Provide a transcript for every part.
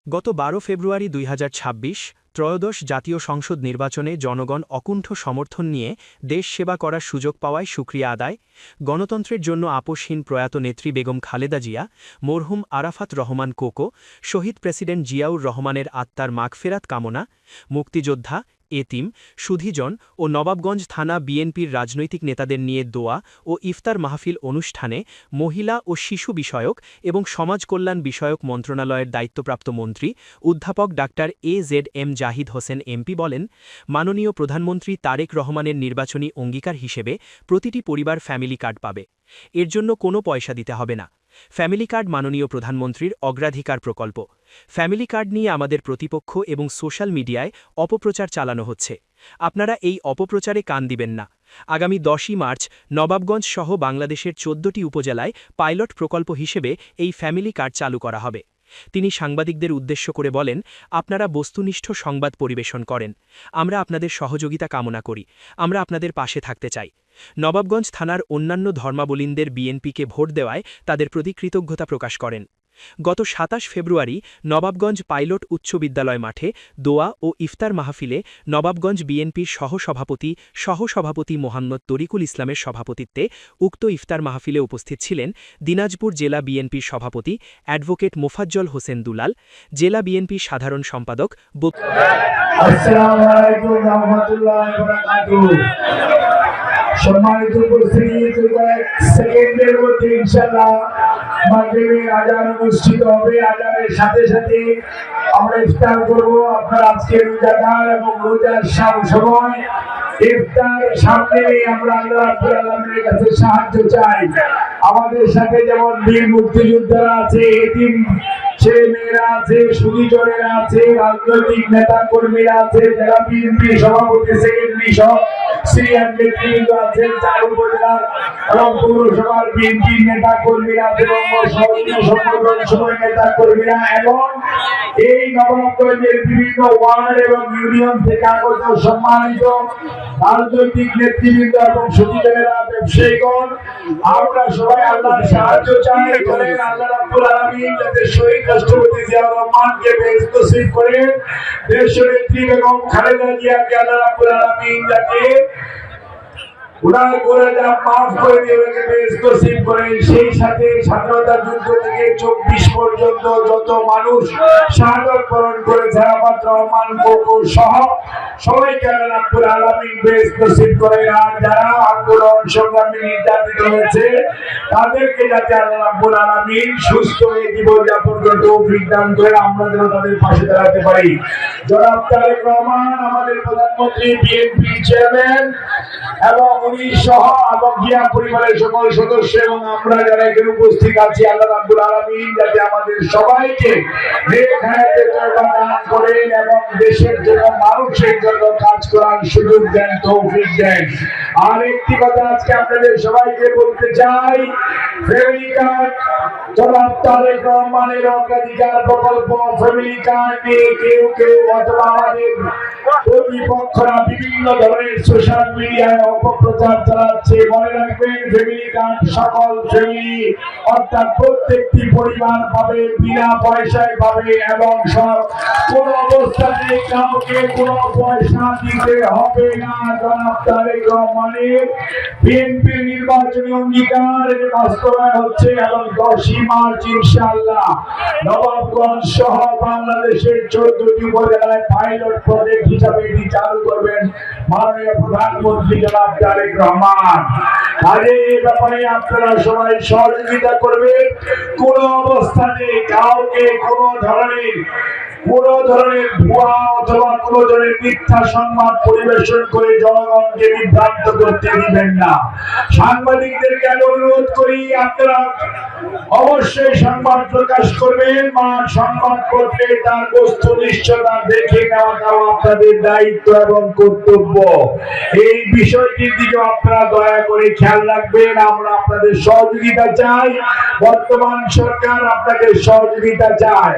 গত ১২ ফেব্রুয়ারি ২০২৬ ত্রয়োদশ জাতীয় সংসদ নির্বাচনে জনগণ অকুণ্ঠ সমর্থন নিয়ে দেশ সেবা করার সুযোগ পাওয়ায় শুকরিয়া আদায়, গণতন্ত্রের জন্য আপোষহীন প্রয়াত নেত্রী বেগম খালেদা জিয়া, মরহুম আরাফাত রহমান কোকো, শহীদ প্রেসিডেন্ট জিয়াউর রহমানের আত্মার মাগফেরাত কামনা, মুক্তিযোদ্ধা, এতিম, সুধীজন ও নবাবগঞ্জ থানা বিএনপির রাজনৈতিক নেতাদের নিয়ে দোয়া ও ইফতার মাহফিল অনুষ্ঠানে মহিলা ও শিশু বিষয়ক এবং সমাজ কল্যাণ বিষয়ক মন্ত্রণালয়ের দায়িত্বপ্রাপ্ত মন্ত্রী অধ্যাপক doctor AZM Zahid Hossain MP বলেন, মাননীয় প্রধানমন্ত্রী তারেক রহমানের নির্বাচনী অঙ্গীকার হিসেবে প্রতিটি পরিবার ফ্যামিলি কার্ড পাবে। এর জন্য কোনো পয়সা দিতে হবে না। ফ্যামিলি কার্ড মাননীয় প্রধানমন্ত্রীর অগ্রাধিকার প্রকল্প। ফ্যামিলি কার্ড নিয়ে আমাদের প্রতিপক্ষ এবং সোশ্যাল মিডিয়ায় অপপ্রচার চালানো হচ্ছে। আপনারা এই অপপ্রচারে কান দিবেন না। আগামী ১০ই মার্চ নবাবগঞ্জ সহ বাংলাদেশের ১৪টি উপজেলায় পাইলট প্রকল্প হিসেবে এই ফ্যামিলি কার্ড চালু করা হবে। তিনি সাংবাদিকদের উদ্দেশ্য করে বলেন, আপনারা বস্তুনিষ্ঠ সংবাদ পরিবেশন করেন। আমরা আপনাদের সহযোগিতা কামনা করি। আমরা আপনাদের পাশে থাকতে চাই। নবাবগঞ্জ থানার অন্যান্য ধর্মাবলম্বীদের বিএনপিকে ভোট দেওয়ায় তাদের প্রতি কৃতজ্ঞতা প্রকাশ করেন। গত ২৭ ফেব্রুয়ারি নবাবগঞ্জ পাইলট উচ্চ বিদ্যালয় মাঠে দোয়া ও ইফতার মাহফিলে নবাবগঞ্জ বিএনপির সহসভাপতি মোহাম্মদ তরিকুল ইসলামের সভাপতিত্বে উক্ত ইফতার মাহফিলে উপস্থিত ছিলেন দিনাজপুর জেলা বিএনপির সভাপতি অ্যাডভোকেট মোফাজ্জল হোসেন দুলাল, জেলা বিএনপির সাধারণ সম্পাদক আসসালামু আলাইকুম ওয়া রাহমাতুল্লাহি ওয়া বারাকাতুহু। সম্মানিত উপস্থিতি, সেকেন্ডের মধ্যে ইনশাআল্লাহ মাগরিবের আযান অনুষ্ঠিত হবে। আযানের সাথে সাথে আমরা ইফতার করব। আপনারা আজকে রোজাদার এবং রোজার সময় ইফতার সামনে আমরা আল্লাহ রাব্বুল আলামিনের কাছে সাহায্য চাই। আমাদের সাথে যেমন বীর মুক্তিযোদ্ধারা আছে, এতিম ছেলে মেয়েরা আছে, সুধীজনেরা আছে, রাজনৈতিক নেতা কর্মীরা আছে, যারা বিএনপি সভাপতি সেক্রেটারি সহ সিনিয়র নেতৃবৃন্দ আছেন, ৪ উপজেলার এবং পৌরসভার বিএনপি নেতা কর্মীরা এবং সংগঠন সময় নেতা কর্মীরা এবং এই নবাবগঞ্জের বিভিন্ন ওয়ার্ড এবং ইউনিয়ন থেকে আগত সম্মানিত রাজনৈতিক নেতৃবৃন্দ এবং সুধীজনেরা, ব্যবসায়ীগণ, আমরা সবাই আল্লাহর সাহায্য চাই। আল্লাহ রাব্বুল আলামিন যাতে শহীদ রাষ্ট্রপতি জিয়াউর রহমানকে বেহেশত নসিব করেন, দেশনেত্রী বেগম খালেদা জিয়াকে আল্লাহ রাব্বুল আলামিন যাতে উনার গোনাহ মাফ করে দিয়ে বেহেশত নসিব করেন। সেই সাথে স্বাধীনতা যুদ্ধ থেকে ২৪ পর্যন্ত যত মানুষ শাহাদাত বরণ করেছে, আরাফাত রহমান কোকো সহ সবাইকে আল্লাহ রাব্বুল আলামিন বেহেশত নসিব করেন। আর যারা আন্দোলন সংগ্রামে নির্যাতিত হয়েছে তাদেরকে যাতে আল্লাহ রাব্বুল আলামিন সুস্থ হয়ে জীবনযাপন করতে তৌফিক দান করেন, আমরা যেন তাদের পাশে দাঁড়াতে পারি। জনাব তারেক রহমান আমাদের প্রধানমন্ত্রী, বিএনপি চেয়ারম্যান এবং উনি সহ এবং জিয়া পরিবারের সকল সদস্য এবং আমরা যারা এখানে উপস্থিত আছি, আল্লাহ রাব্বুল আলামিন যাতে আমাদের সবাইকে নেক হায়াতে তওবা দান করেন এবং দেশের জন্য মানুষের জন্য কাজ করার সুযোগ দেন, তৌফিক দেন। আর একটি কথা আজকে আপনাদের সবাইকে বলতে চাই, ফ্যামিলি কার্ড জনাব তারেক রহমানের অগ্রাধিকার প্রকল্প। ফ্যামিলি কার্ড নিয়ে কেউ অথবা আমাদের প্রতিপক্ষরা বিভিন্ন ধরনের সোশ্যাল মিডিয়ায় অপপ্রচার চালাচ্ছে। মনে রাখবেন, ফ্যামিলি কার্ড সকল ফ্যামিলি অর্থাৎ প্রত্যেকটি পরিবার পাবে, বিনা পয়সায় পাবে এবং সব কোন অবস্থাতে কাউকে কোনো পয়সা দিতে হবে না। জনাব তারেক রহমানের বিএনপির নির্বাচনী অঙ্গীকার বাস্তবায়ন হচ্ছে এবং 10ই মার্চ ইনশাআল্লাহ নবাবগঞ্জ সহ বাংলাদেশের 14টি উপজেলায় পাইলট প্রজেক্ট হিসাবে এটি চালু করবেন মাননীয় প্রধানমন্ত্রী জনাব তারেক রহমান। আগে এই ব্যাপারে আপনারা সবাই সহযোগিতা করবেন। কোন অবস্থাতে কাউকে কোনো ধরনের ভুয়া অথবা কোন ধরনের মিথ্যা সংবাদ পরিবেশন করে জনগণকে বিভ্রান্ত করতে দিবেন না। সাংবাদিকদেরকে অনুরোধ করি, আপনারা অবশ্যই সংবাদ প্রকাশ করবেন। সংবাদপত্রে তার বস্তুনিষ্ঠতা দেখে নেওয়াটাও আপনাদের দায়িত্ব এবং কর্তব্য। এই বিষয়টির দিকে আপনারা দয়া করে খেয়াল রাখবেন। আমরা আপনাদের সহযোগিতা চাই, বর্তমান সরকার আপনাদের সহযোগিতা চায়।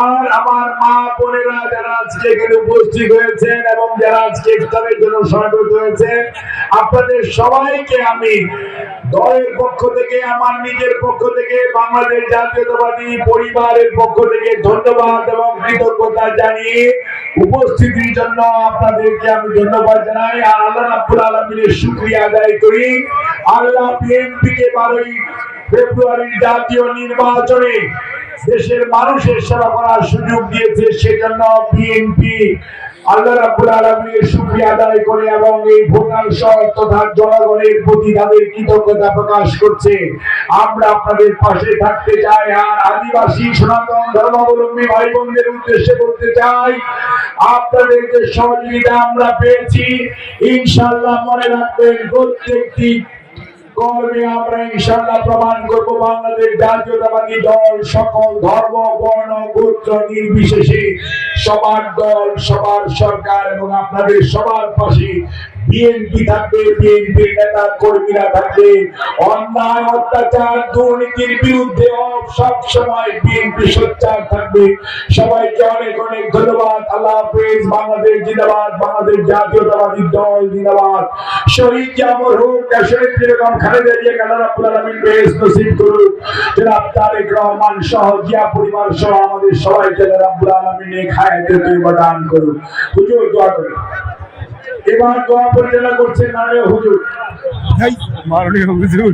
আর আমার আমার মা বোনেরা যারা আজকে এখানে উপস্থিত হয়েছেন এবং যারা আজকে ইফতারের জন্য সমবেত হয়েছেন, আপনাদের সবাইকে আমি দলের পক্ষ থেকে, আমার নিজের পক্ষ থেকে, বাংলাদেশ জাতীয়তাবাদী পরিবারের পক্ষ থেকে ধন্যবাদ এবং কৃতজ্ঞতা জানিয়ে উপস্থিতির জন্য আপনাদেরকে আমি ধন্যবাদ জানাই। আর আল্লাহ রাব্বুল আলামিনের শুকরিয়া আদায় করি। আল্লাহ বিএনপিকে 12ই ফেব্রুয়ারির জাতীয় নির্বাচনে দেশের মানুষের সেবা করার সুযোগ দিয়েছে, সেজন্য বিএনপি আল্লাহ রাব্বুল আলামিনের শুকরিয়া আদায় করে এবং এই ভোটার শহর তথা জনগণের প্রতি তাদের কৃতজ্ঞতা প্রকাশ করছে। আমরা আপনাদের পাশে থাকতে চাই। আর আদিবাসী সনাতন ধর্মাবলম্বী ভাই বোনদের উদ্দেশ্যে বলতে চাই, আপনাদের যে সহযোগিতা আমরা পেয়েছি, ইনশাআল্লাহ মনে রাখবেন প্রত্যেকটি কর্মে আমরা ইনশাআল্লাহ প্রমাণ করব বাংলাদেশ জাতীয়তাবাদী দল সকল ধর্ম বর্ণ গোত্র নির্বিশেষে সবার দল, সবার সরকার এবং আপনাদের সবার পাশে বিএনপি থাকবে, বিএনপির নেতা কর্মীরা থাকবে। অন্যায় অত্যাচার দুর্নীতির বিরুদ্ধে সব সময় বিএনপি সোচ্চার থাকবে। সবাইকে অনেক অনেক ধন্যবাদ। আল্লাহ হাফেজ। বাংলাদেশ জিন্দাবাদ, বাংলাদেশ জাতীয়তাবাদী দল জিন্দাবাদ। শহীদ জামর হোক, শহীদ বেগম খালেদা জিয়া আল্লাহ রাব্বুল আলামিন বেহেশত নসিব করুক। জনাব তারেক রহমান সহ জিয়া পরিবার সহ আমাদের সবাইকে আল্লাহ রাব্বুল আলামিন নেক হায়াতে তৈয়বা দান করুক। হুজুর দোয়া করুন। এবার দোয়া পরিচালনা করছেন মাননীয় হুজুর। মাননীয় হুজুর